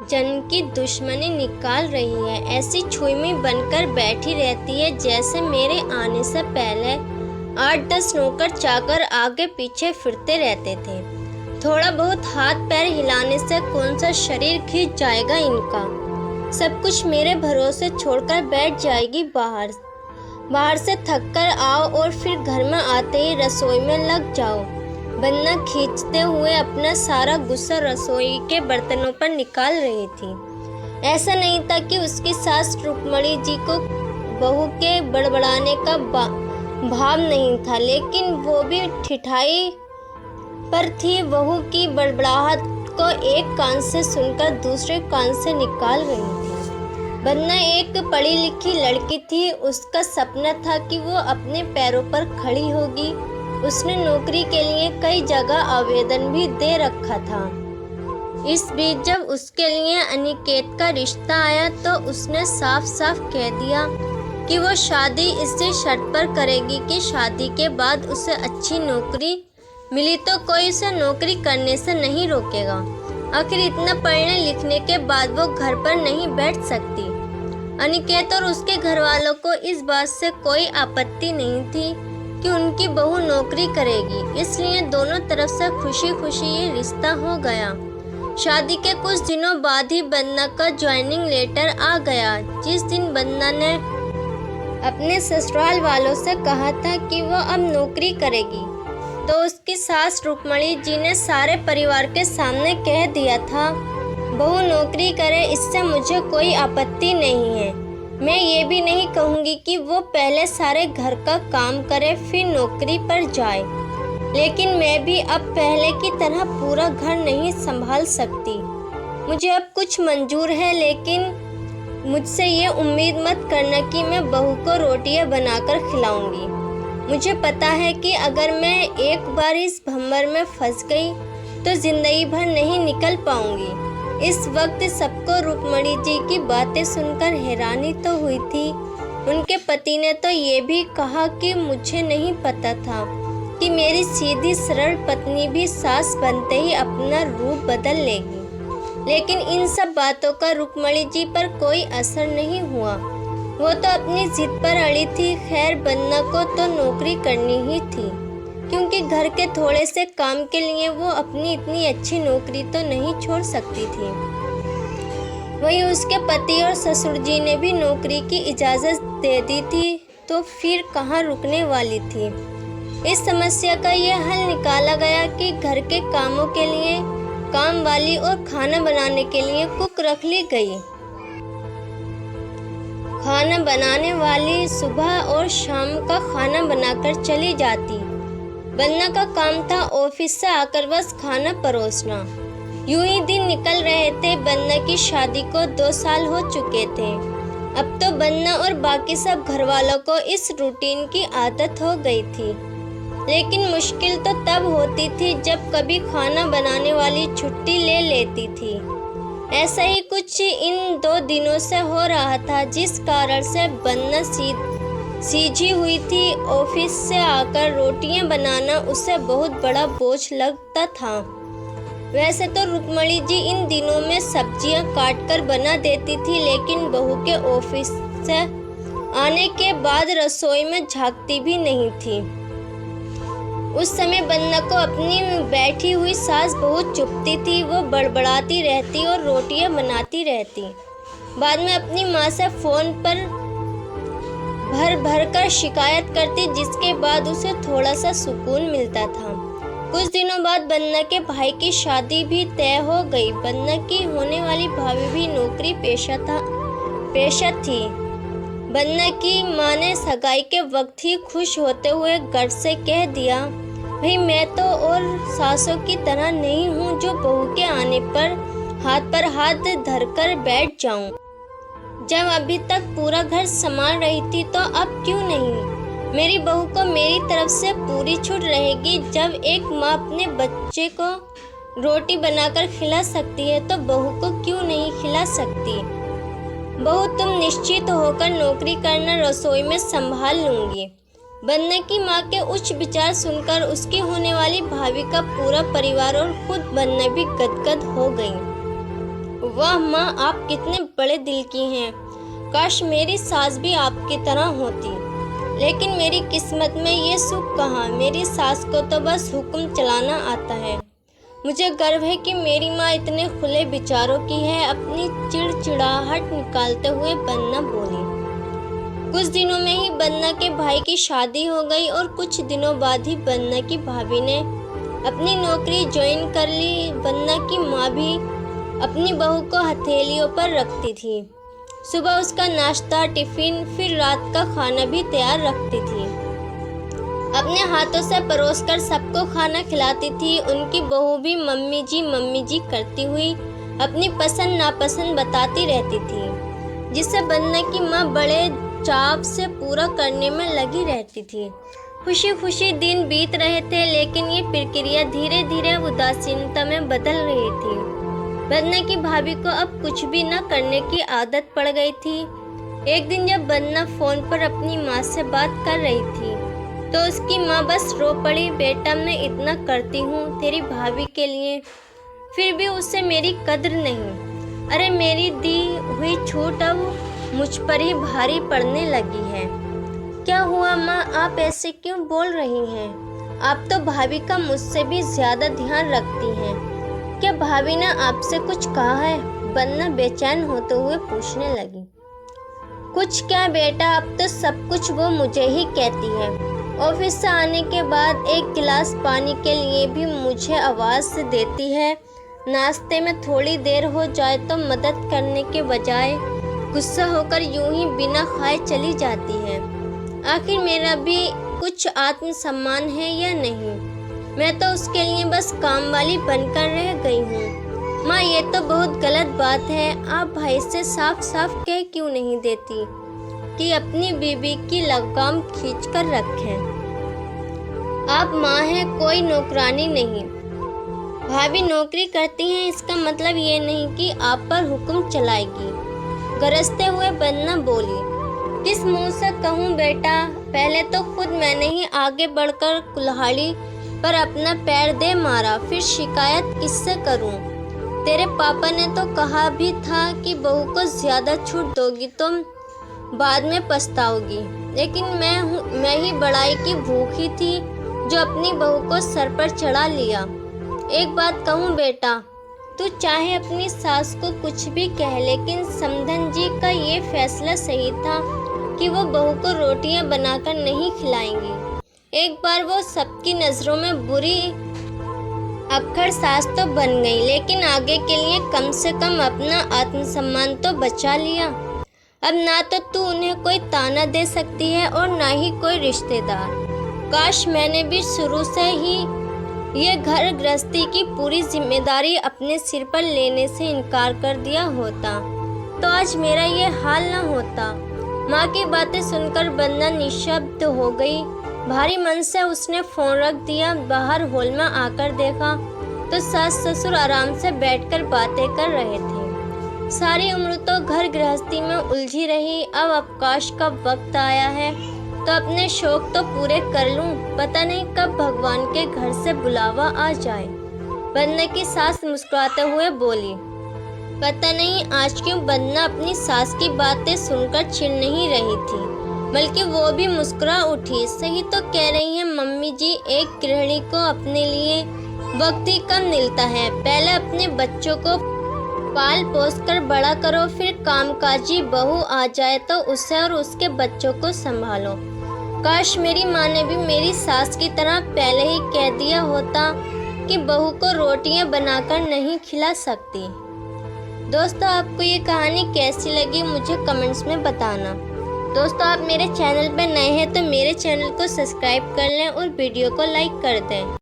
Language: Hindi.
जन्म की दुश्मनी निकाल रही है, ऐसी छुई बनकर बैठी रहती है जैसे मेरे आने से पहले 8-10 नौकर चाकर आगे पीछे फिरते रहते थे। थोड़ा बहुत हाथ पैर हिलाने से कौन सा शरीर खींच जाएगा इनका। सब कुछ मेरे भरोसे छोड़कर बैठ जाएगी बाहर से थक कर आओ और फिर घर में आते ही रसोई में लग जाओ। बन्ना खींचते हुए अपना सारा गुस्सा रसोई के बर्तनों पर निकाल रही थी। ऐसा नहीं था कि उसकी सास रुक्मणी जी को बहू के बड़बड़ाने का भाव नहीं था, लेकिन वो भी ठिठाई पर थी। बहू की बड़बड़ाहट को एक कान से सुनकर दूसरे कान से निकाल रही थी। बन्ना एक पढ़ी लिखी लड़की थी। उसका सपना था कि वो अपने पैरों पर खड़ी होगी। उसने नौकरी के लिए कई जगह आवेदन भी दे रखा था। इस बीच जब उसके लिए अनिकेत का रिश्ता आया तो उसने साफ साफ कह दिया कि वो शादी इससे शर्त पर करेगी कि शादी के बाद उसे अच्छी नौकरी मिली तो कोई उसे नौकरी करने से नहीं रोकेगा। आखिर इतना पढ़ने लिखने के बाद वो घर पर नहीं बैठ सकती। अनिकेत और उसके घर वालों को इस बात से कोई आपत्ति नहीं थी कि उनकी बहू नौकरी करेगी, इसलिए दोनों तरफ से खुशी खुशी ये रिश्ता हो गया। शादी के कुछ दिनों बाद ही बन्ना का ज्वाइनिंग लेटर आ गया। जिस दिन बन्ना ने अपने ससुराल वालों से कहा था कि वो अब नौकरी करेगी, तो उसकी सास रुक्मणी जी ने सारे परिवार के सामने कह दिया था, बहू नौकरी करे इससे मुझे कोई आपत्ति नहीं है। मैं ये भी नहीं कहूँगी कि वो पहले सारे घर का काम करे फिर नौकरी पर जाए, लेकिन मैं भी अब पहले की तरह पूरा घर नहीं संभाल सकती। मुझे अब कुछ मंजूर है, लेकिन मुझसे ये उम्मीद मत करना कि मैं बहू को रोटियां बनाकर खिलाऊंगी। मुझे पता है कि अगर मैं एक बार इस भंवर में फंस गई तो जिंदगी भर नहीं निकल पाऊंगी। इस वक्त सबको रुक्मणी जी की बातें सुनकर हैरानी तो हुई थी। उनके पति ने तो ये भी कहा कि मुझे नहीं पता था कि मेरी सीधी सरल पत्नी भी सास बनते ही अपना रूप बदल लेगी। लेकिन इन सब बातों का रुक्मणी जी पर कोई असर नहीं हुआ। वो तो अपनी जिद पर अड़ी थी। खैर, बन्ना को तो नौकरी करनी ही थी, क्योंकि घर के थोड़े से काम के लिए वो अपनी इतनी अच्छी नौकरी तो नहीं छोड़ सकती थी। वहीं उसके पति और ससुर जी ने भी नौकरी की इजाज़त दे दी थी, तो फिर कहाँ रुकने वाली थी। इस समस्या का ये हल निकाला गया कि घर के कामों के लिए काम वाली और खाना बनाने के लिए कुक रख ली गई। खाना बनाने वाली सुबह और शाम का खाना बनाकर चली जाती। बन्ना का काम था ऑफिस से आकर बस खाना परोसना। यूं ही दिन निकल रहे थे। बन्ना की शादी को 2 साल हो चुके थे। अब तो बन्ना और बाकी सब घर वालों को इस रूटीन की आदत हो गई थी। लेकिन मुश्किल तो तब होती थी जब कभी खाना बनाने वाली छुट्टी ले लेती थी। ऐसा ही कुछ इन 2 दिनों से हो रहा था, जिस कारण से बन्ना सीझी हुई थी। ऑफिस से आकर रोटियां बनाना उसे बहुत बड़ा बोझ लगता था। वैसे तो रुक्मणी जी इन दिनों में सब्जियां काटकर बना देती थी, लेकिन बहू के ऑफिस से आने के बाद रसोई में झांकती भी नहीं थी। उस समय बन्ना को अपनी बैठी हुई सास बहुत चुभती थी। वो बड़बड़ाती रहती और रोटियां बनाती रहती। बाद में अपनी माँ से फ़ोन पर भर कर शिकायत करती, जिसके बाद उसे थोड़ा सा सुकून मिलता था। कुछ दिनों बाद बन्ना के भाई की शादी भी तय हो गई। बन्ना की होने वाली भाभी भी नौकरी पेशा थी। बन्ना की माँ ने सगाई के वक्त ही खुश होते हुए घर से कह दिया, भाई मैं तो और सासों की तरह नहीं हूँ जो बहू के आने पर हाथ धरकर बैठ जाऊँ। जब अभी तक पूरा घर संभाल रही थी तो अब क्यों नहीं। मेरी बहू को मेरी तरफ से पूरी छूट रहेगी। जब एक माँ अपने बच्चे को रोटी बनाकर खिला सकती है तो बहू को क्यों नहीं खिला सकती। बहू, तुम निश्चित होकर नौकरी करना, रसोई में संभाल लूंगी। बन्ना की माँ के उच्च विचार सुनकर उसकी होने वाली भाभी का पूरा परिवार और खुद बन्ना भी गदगद हो गई। वाह माँ, आप कितने बड़े दिल की हैं। काश मेरी सास भी आपकी तरह होती। लेकिन मेरी किस्मत में ये सुख कहाँ। मेरी सास को तो बस हुक्म चलाना आता है। मुझे गर्व है कि मेरी माँ इतने खुले विचारों की है। अपनी चिड़चिड़ाहट निकालते हुए बन्ना बोली। कुछ दिनों में ही बन्ना के भाई की शादी हो गई और कुछ दिनों बाद ही बन्ना की भाभी ने अपनी नौकरी ज्वाइन कर ली। बन्ना की माँ भी अपनी बहू को हथेलियों पर रखती थी। सुबह उसका नाश्ता, टिफिन, फिर रात का खाना भी तैयार रखती थी। अपने हाथों से परोसकर सबको खाना खिलाती थी। उनकी बहू भी मम्मी जी करती हुई अपनी पसंद नापसंद बताती रहती थी, जिसे बन्ना की माँ बड़े चाव से पूरा करने में लगी रहती थी। खुशी खुशी दिन बीत रहे थे, लेकिन ये प्रक्रिया धीरे धीरे उदासीनता में बदल रही थी। बन्ना की भाभी को अब कुछ भी न करने की आदत पड़ गई थी। एक दिन जब बन्ना फोन पर अपनी माँ से बात कर रही थी तो उसकी माँ बस रो पड़ी। बेटा, मैं इतना करती हूँ तेरी भाभी के लिए, फिर भी उसे मेरी कद्र नहीं। अरे मेरी दी हुई छूट अब मुझ पर ही भारी पड़ने लगी है। क्या हुआ माँ, आप ऐसे क्यों बोल रही हैं? आप तो भाभी का मुझसे भी ज्यादा ध्यान रखती हैं। क्या भाभी ने आपसे कुछ कहा है? बन्ना बेचैन होते हुए पूछने लगी। कुछ क्या बेटा, अब तो सब कुछ वो मुझे ही कहती है। ऑफिस से आने के बाद एक गिलास पानी के लिए भी मुझे आवाज़ से देती है। नाश्ते में थोड़ी देर हो जाए तो मदद करने के बजाय गुस्सा होकर यूं ही बिना खाए चली जाती है। आखिर मेरा भी कुछ आत्मसम्मान है या नहीं? मैं तो उसके लिए बस काम वाली बनकर रह गई हूँ। माँ, ये तो बहुत गलत बात है। आप भाई से साफ साफ कह क्यों नहीं देती कि अपनी बीवी की लगाम खींच कर रखें? आप माँ हैं, कोई नौकरानी नहीं। भाभी नौकरी करती हैं, इसका मतलब ये नहीं कि आप पर हुक्म चलाएगी। गरजते हुए बन्ना बोली। किस मुंह से कहूँ बेटा, पहले तो खुद मैंने ही आगे बढ़कर कुल्हाड़ी पर अपना पैर दे मारा, फिर शिकायत किससे करूं? तेरे पापा ने तो कहा भी था कि बहू को ज्यादा छूट दोगी तो बाद में पछताओगी। लेकिन मैं ही बड़ाई की भूखी थी जो अपनी बहू को सर पर चढ़ा लिया। एक बात कहूँ बेटा, तू चाहे अपनी सास को कुछ भी कह, लेकिन समधन जी का ये फैसला सही था कि वो बहू को रोटियां बनाकर नहीं खिलाएंगी। एक बार वो सबकी नज़रों में बुरी अक्खर सास तो बन गई, लेकिन आगे के लिए कम से कम अपना आत्मसम्मान तो बचा लिया। अब ना तो तू उन्हें कोई ताना दे सकती है और ना ही कोई रिश्तेदार। काश मैंने भी शुरू से ही ये घर गृहस्थी की पूरी जिम्मेदारी अपने सिर पर लेने से इनकार कर दिया होता तो आज मेरा ये हाल न होता। माँ की बातें सुनकर बन्ना निशब्द हो गई। भारी मन से उसने फोन रख दिया। बाहर हॉल में आकर देखा तो सास ससुर आराम से बैठकर बातें कर रहे थे। सारी उम्र तो घर गृहस्थी में उलझी रही, अब अवकाश का वक्त आया है तो अपने शौक तो पूरे कर लूं। पता नहीं कब भगवान के घर से बुलावा आ जाए। बन्ना की सास मुस्कुराते हुए बोली। पता नहीं आज क्यों बन्ना अपनी सास की बातें सुनकर चिढ़ नहीं रही थी, बल्कि वो भी मुस्कुरा उठी। सही तो कह रही हैं मम्मी जी, एक गृहिणी को अपने लिए वक्त ही कम मिलता है। पहले अपने बच्चों को पाल पोस कर बड़ा करो, फिर कामकाजी बहू आ जाए तो उसे और उसके बच्चों को संभालो। काश मेरी माँ ने भी मेरी सास की तरह पहले ही कह दिया होता कि बहू को रोटियां बनाकर नहीं खिला सकती। दोस्तों, आपको ये कहानी कैसी लगी मुझे कमेंट्स में बताना। दोस्तों, आप मेरे चैनल पर नए हैं तो मेरे चैनल को सब्सक्राइब कर लें और वीडियो को लाइक कर दें।